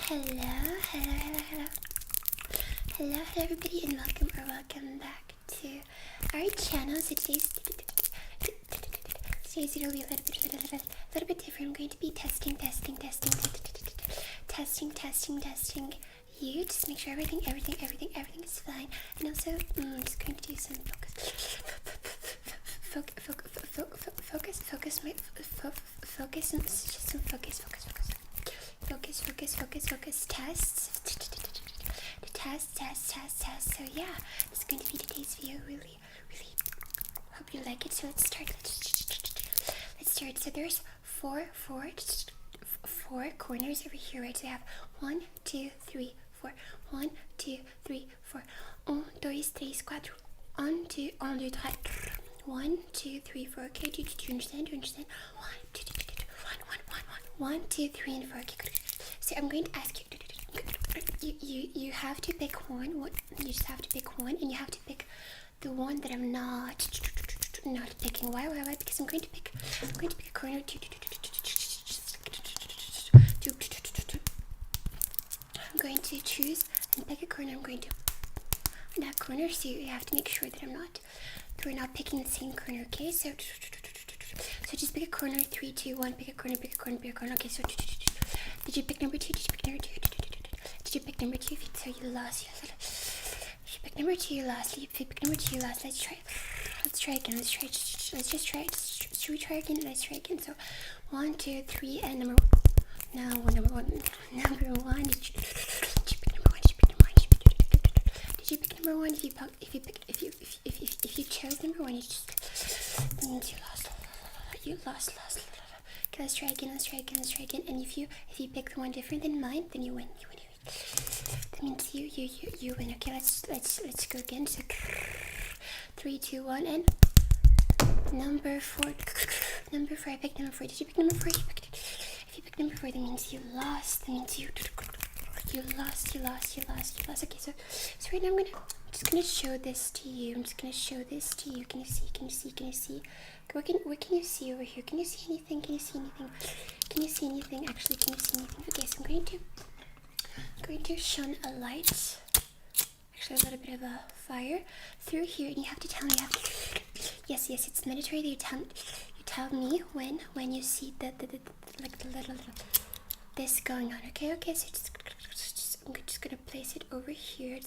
Hello everybody, and welcome back to our channel. So today's it'll be a little bit different. I'm going to be testing you, just make sure everything is fine. And also, I'm just going to do some focus tests. So yeah, this is going to be today's video. Really hope you like it. So let's start. So there's four corners over here, right? So we have 1, 2, 3, 4. 1, 2, 3, 4. 1, 2, 3, 4. 1, 2, 3, 1, 2, 3, 4. Okay, do you understand? 1, 2, 1, 2, 3, and 4. Okay, good. So I'm going to ask you. You have to pick one. You just have to pick one, and you have to pick the one that I'm not picking. Why? Because I'm going to pick a corner. I'm going to choose and pick a corner. I'm going to that corner. So you have to make sure that we're not picking the same corner. Okay, so just pick a corner. 3, 2, 1. Pick a corner. Okay, so did you pick number 2? Did you pick number 2? Did you pick number 2? So you lost. If you pick number 2, you lost. If you pick number 2, you lost. Let's try again. Let's just try it. Should we try again? Let's try again. So 1, 2, 3, and number 1. No, number 1. Did you pick number 1? Did you pick number 1? If you chose number 1, that means you lost. You lost. Okay, let's try again. And if you pick the one different than mine, then you win. That means you win. Okay, let's go again. So 3, 2, 1, and number 4. I picked number 4. Did you pick number 4? If you picked number 4, that means you lost. That means you lost. Okay, so right now I'm just gonna show this to you. Can you see? What can you see over here? Can you see anything? Actually, can you see anything? Okay, so I'm going to shine a light, actually a little bit of a fire through here, and you have to tell me. Yes, it's mandatory that you tell me when you see the little this going on. Okay. So I'm just gonna place it over here. And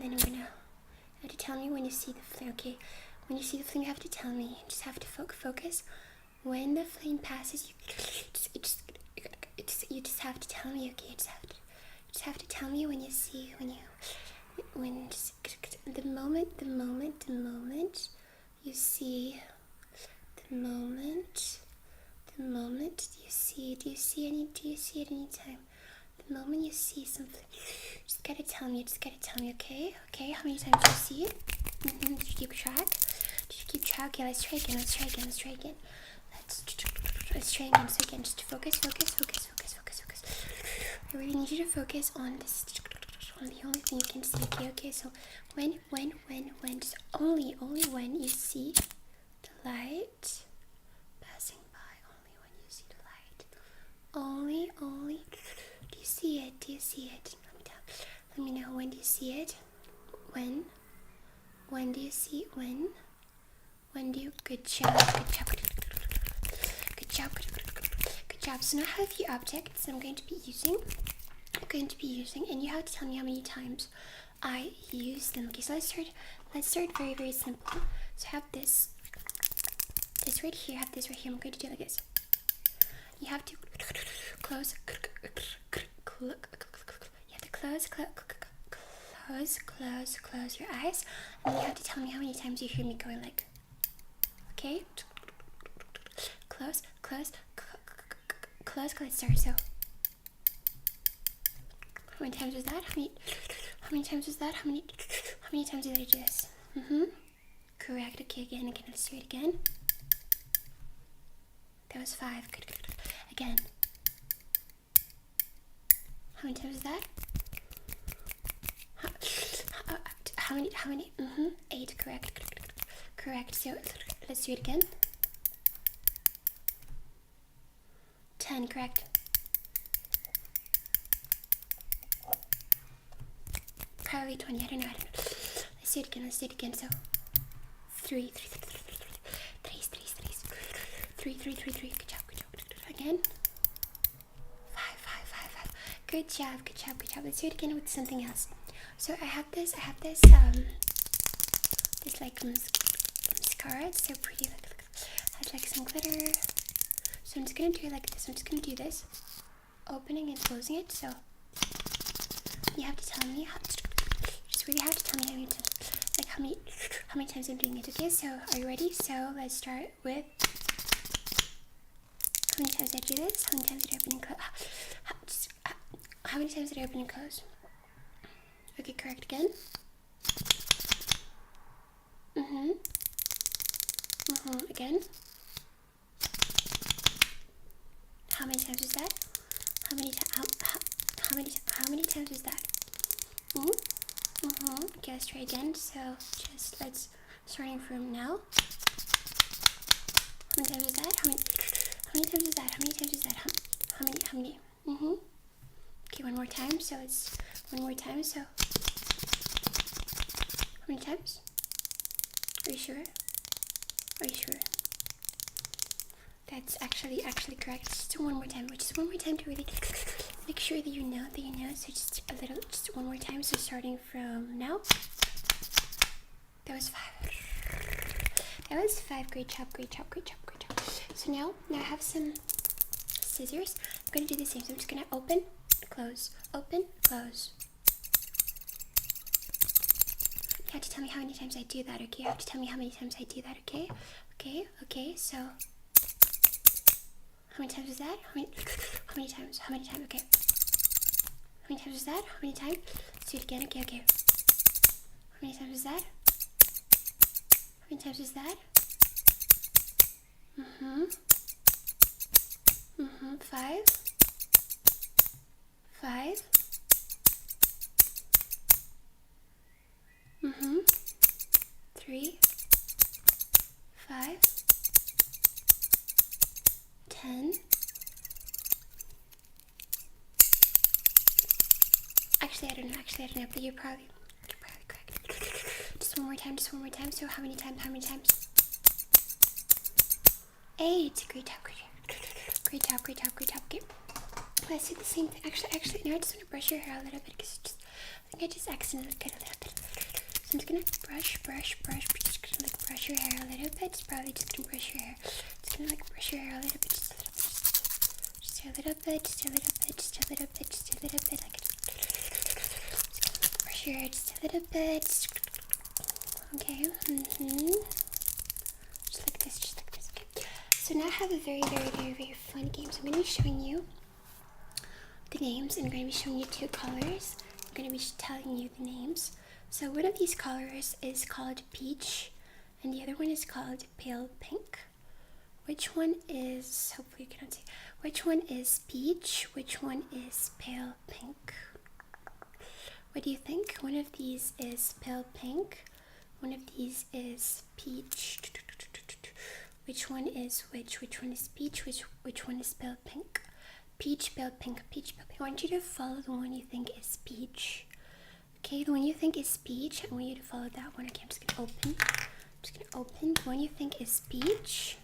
then you have to tell me when you see the flame. Okay, when you see the flame, you have to tell me. You just have to focus. When the flame passes, you just have to tell me. Okay, you just have to tell me when you see the moment you see do you see it any time? The moment you see something, just gotta tell me. Okay, how many times do you see it? Did you keep track? Okay, let's try again. Let's try again. So again, just focus. I really need you to focus on this, on the only thing you can see. Okay, so when just only when you see the light passing by, only do you see it? Let me know, when do you see it? When do you see it? When do you? Good job. So now I have a few objects I'm going to be using, and you have to tell me how many times I use them. Okay, so let's start very, very simple. So I have this right here. I'm going to do it like this. You have to close. You have to close your eyes, and you have to tell me how many times you hear me going like. Okay. Close. Start. So, how many times was that? How many times was that? How many times did I do this? Correct. Okay, again. Let's do it again. That was 5. Good. Again. How many times was that? How many? 8. Correct. So let's do it again. 10. Correct. Probably 20. I don't know. Let's do it again. So 3. Good job. Again. 5. Good job. Let's do it again with something else. So I have this like mascara. It's so pretty. Has like some glitter. So I'm just gonna do it like this. I'm just gonna do this, opening and closing it. So you have to tell me just really have to tell me how many times I'm doing it. Okay, so are you ready? So let's start with how many times did I do this? How many times did I open and close? How many times did I open and close? Okay, correct again. Again. How many times was that? How many times was that? Okay, let's try again. So let's starting from now. How many times was that? How many times was that? How many? Okay, one more time. So it's one more time. So how many times? Are you sure? That's actually correct. Just one more time. Just one more time to really make sure that you know. So just one more time. So starting from now. That was 5. Great job. So now I have some scissors. I'm gonna do the same. So I'm just gonna open, close. You have to tell me how many times I do that, okay? You have to tell me how many times I do that, okay? Okay, so how many times is that? How many times? Okay. How many times is that? How many times? Let's do it again, okay. How many times is that? How many times is that? 5. 3. 5. 10. Actually, I don't know, but you're probably correct. Just one more time. So how many times? 8. Great job. Okay. Let's do the same thing. Actually, no, I just want to brush your hair a little bit because I think I just accidentally cut a little bit. So I'm just gonna brush. Just gonna like brush your hair a little bit. It's probably just gonna brush your hair. Just gonna like brush your hair a little bit. Just a little bit. Like brush your hair just a little bit. Okay. Just like this. Okay. So now I have a very fun game. So I'm gonna be showing you the names, and I'm going to be showing you 2 colors. I'm going to be telling you the names. So one of these colors is called peach, and the other one is called pale pink. Which one is, hopefully you cannot see, which one is peach, which one is pale pink? What do you think? One of these is pale pink, one of these is peach. Which one is which? Which one is peach? Which one is pale pink? Peach, pale pink. I want you to follow the one you think is peach. Okay, the one you think is peach, I want you to follow that one. Okay, I'm just gonna open. The one you think is peach.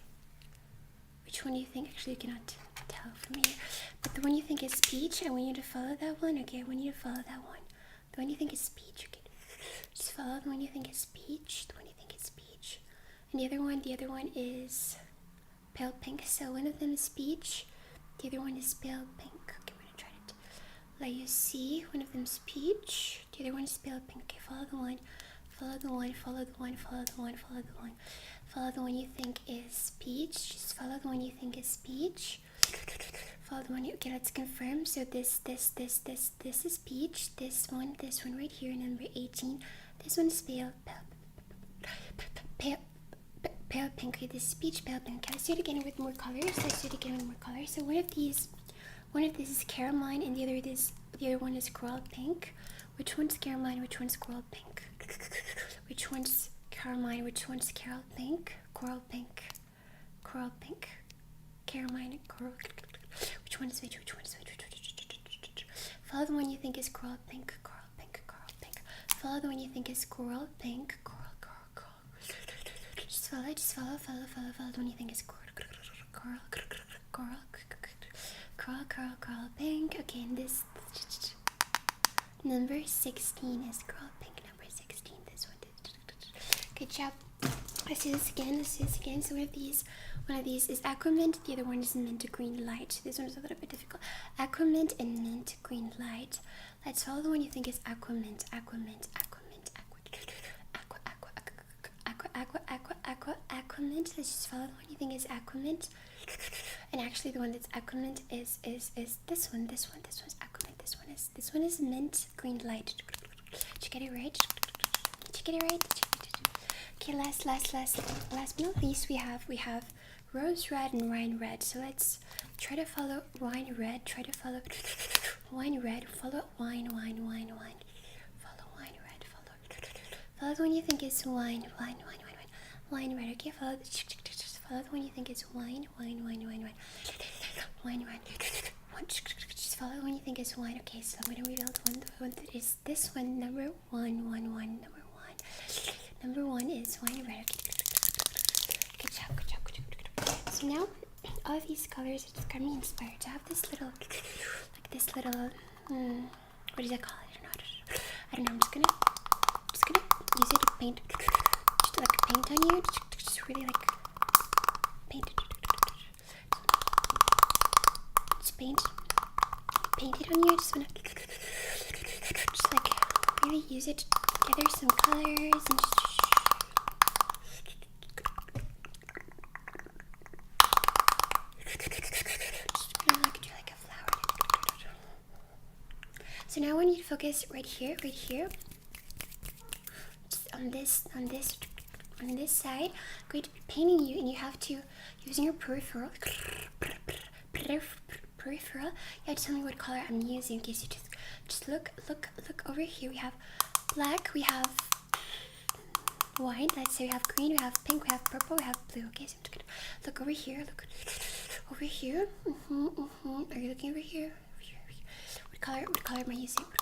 Which one do you think? Actually, you cannot tell from here. But the one you think is peach, I want you to follow that one. Okay, I want you to follow that one. The one you think is peach. Okay, just follow the one you think is peach. The one you think is peach. And the other one is pale pink. So one of them is peach. The other one is pale pink. Okay, I'm gonna try to let you see. One of them is peach. The other one is pale pink. Okay, follow the one you think is peach. Just follow the one you think is peach. Follow the one you, okay, let's confirm. So this is peach. This one right here, number 18. This one is pale pink. Okay, this is peach, pale pink. Okay, let's do it again with more colors. So one of these is caramine, and the other one is coral pink. Which one's caramine? Which one's coral pink? Which one's caramine? Which one's coral pink? Coral pink. Caramine and coral. Which one is which? Follow the one you think is coral pink. follow the one you think is coral, pink, coral. Just follow the one you think is coral, pink. Okay, and this number 16 is coral, pink. Number 16, this one. Good job. Let's do this again. So one of these is aquamint. The other one is mint green light. This one is a little bit difficult. Aquamint and mint green light. Let's follow the one you think is aquamint. Aquamint. Let's just follow the one you think is aquamint. And actually, the one that's aquamint is this one. This one's aquamint. This one is mint green light. Did you get it right? Okay, last but not least, we have rose red and wine red. So let's try to follow wine red. Follow wine red. Follow wine. Follow wine red. Follow the one you think is wine red. Okay, follow the one you think is wine red. Just follow the one you think is wine. Okay, so I'm gonna reveal the one that is this one. Number one. Number one is wine red. Good job. So now, all of these colors just got me inspired to have this little, what does that call it? I don't know. I'm just gonna use it to paint, just like paint on you, just really like paint it. Just paint it on you. I just wanna just like really use it to gather some colors and just so now I want you to focus right here, just on this side. I'm going to be painting you, and you have to, using your peripheral, you have to tell me what color I'm using. Okay, so just look over here. We have black, we have white. Let's say we have green, we have pink, we have purple, we have blue. Okay, so I'm just gonna look over here. Look over here. Are you looking over here? What color am I using? What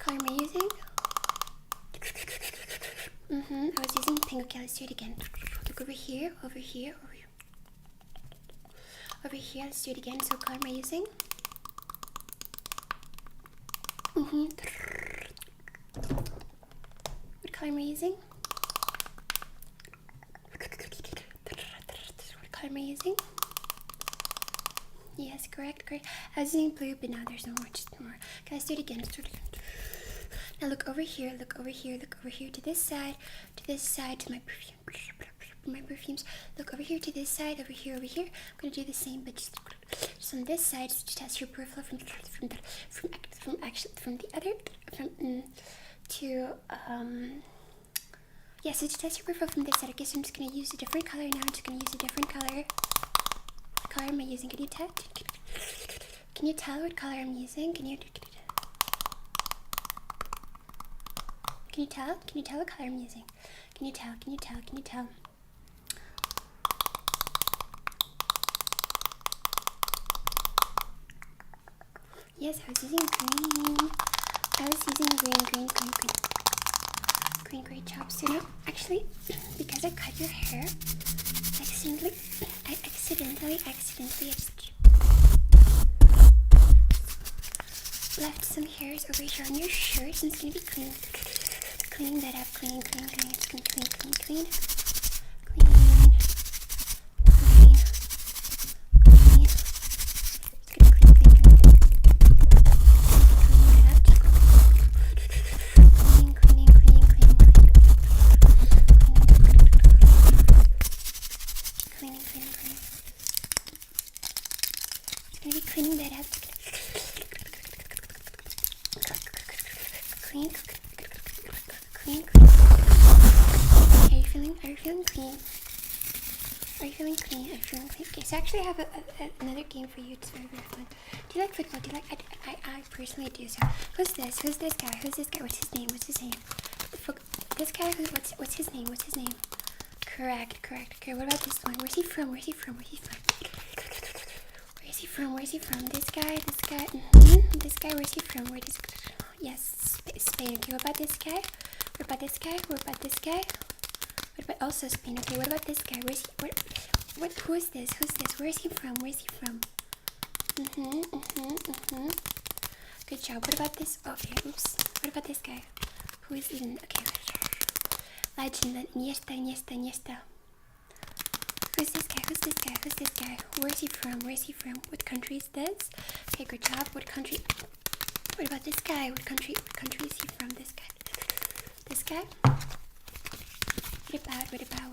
color am I using? I was using pink. Okay, let's do it again. Look over here. Let's do it again. So what color am I using? What color am I using? What color am I using? Yes, correct. I was using blue, but now there's no more, just more. Okay, let's do it again. Now look over here, to this side, to my perfumes. Look over here to this side, over here. I'm gonna do the same, but just on this side, so just test your peripheral from the other, so just test your peripheral from this side. Okay, so I'm just gonna use a different color now. What color am I using? Can you tell? Can you tell what color I'm using? Can you tell? Can you tell what color I'm using? Can you tell? Yes, I was using green. Green. Great job. So now, actually, because I cut your hair, I accidentally left some hairs over here on your shirt, and it's gonna be cleaning that up. Clean. It's gonna clean. It's gonna clean it up. Cleaning that up. Clean. Are you feeling clean? Okay, so actually I have another game for you. It's very, very fun. Do you like football? I personally do. So who's this guy? What's his name? This guy, what's his name? Correct. Okay, what about this one? Where's he from? Where's he from? Where's he from? This guy, this guy, where's he from? Where does, yes, Spain. Okay, what about this guy? What about this guy? What about this guy? What about also Spain? Okay, what about this guy? Where's he, who is this? Who's this? Where's he from? Where's he from? Good job. What about this? Okay, oops. What about this guy? Who is in, okay. Legend, Iniesta. Who's this guy? Who's this guy? Who's this guy? Where's he from? Where's he from? What country is this? Okay, good job. What country? What about this guy? What country is he from? This guy? This guy? What about this guy?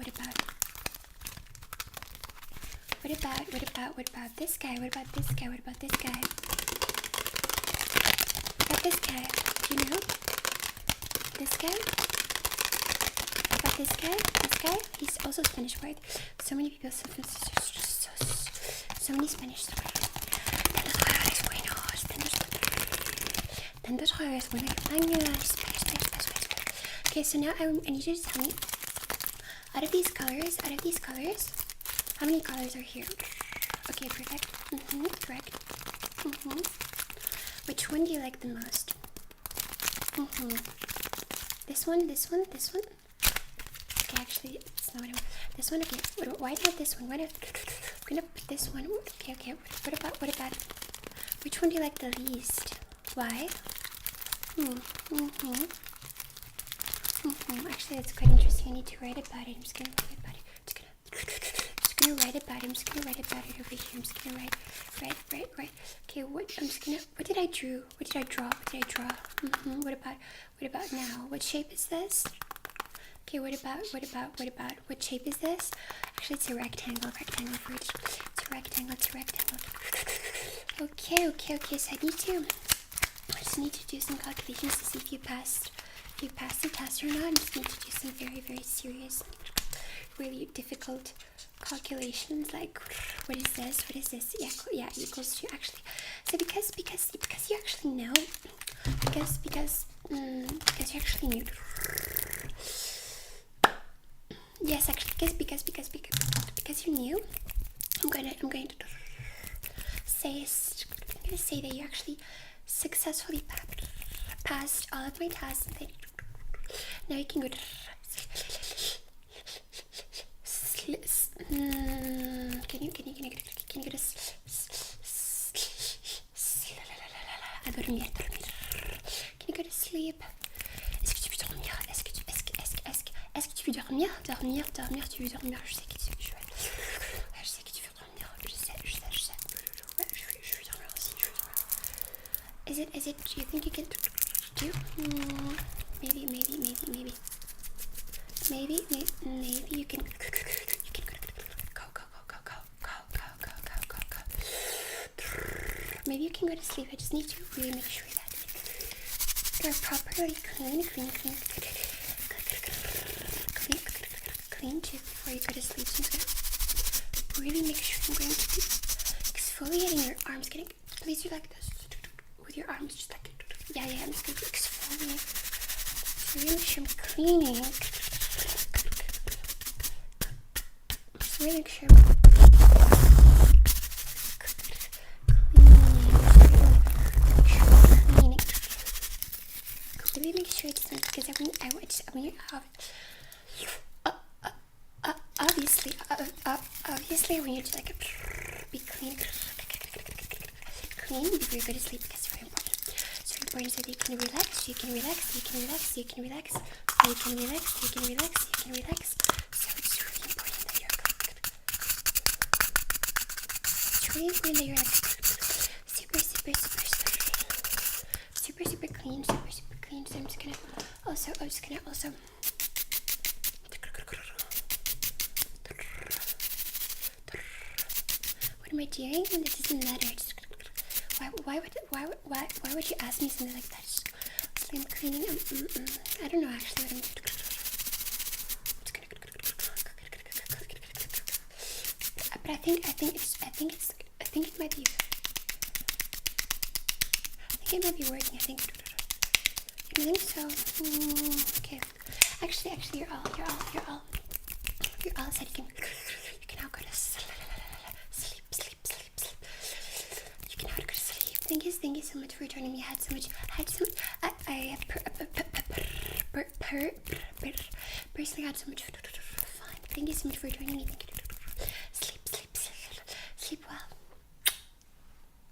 What about this guy? What about this guy? What about this guy? What about this guy? Do you know? This guy? What about this guy? This guy? He's also Spanish, right? So many people, so many Spanish. Okay, so now I need you to tell me, out of these colors, how many colors are here? Okay, perfect. Correct. Which one do you like the most? This one? Okay, actually, it's not what I want. This one, okay. Why not this one? I'm gonna put this one. Okay. What about? Which one do you like the least? Why? Actually, that's quite interesting. I need to write about it. I'm just gonna write about it. I'm just gonna write about it over here. I'm just gonna write. Okay, what did I draw? What about now? What shape is this? Okay, what about? What shape is this? Actually, it's a rectangle for each. It's a rectangle. Okay, so I just need to do some calculations to see if you passed the test or not. I just need to do some very, very serious, really difficult calculations, like what is this, yeah, equals to, actually. So because you actually know, because you actually knew. Yes, actually, because you knew, I'm going to say that you actually successfully passed all of my tests. Now you can go to can you go to a dormir. Can you go to sleep? Est-ce que tu peux dormir? Est-ce que tu peux dormir? Tu veux dormir? Je sais que tu veux dormir. Je sais. Ouais, je veux dormir aussi. Is it, do you think you can do? Maybe you can go. Maybe you can go to sleep. I just need to really make sure that you're properly clean too before you go to sleep. So I'm gonna really make sure I'm going to be exfoliating your arms. Please do like this with your arms, just like yeah. I'm just gonna exfoliate. So really make sure I'm cleaning. Just really make sure. Really make sure it's not, because obviously when you just like be clean before you go to sleep, because it's very important. So that you can relax. So it's really important that you're super clean. So I'm just gonna also what am I doing? And this doesn't matter. Why would you ask me something like that? Just, I'm cleaning. I don't know actually what I'm doing. But I think it might be. It might be working. I think so. Okay. Actually, you're all set. You can now go to sleep. Thank you so much for joining me. I personally had so much fun. Thank you so much for joining me. Thank you.